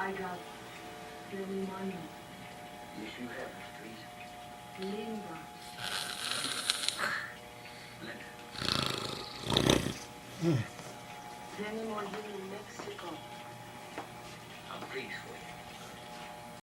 I got plenty money. Yes, you have, please. Linda. Linda. Plenty more here in Mexico. I'm pleased for you.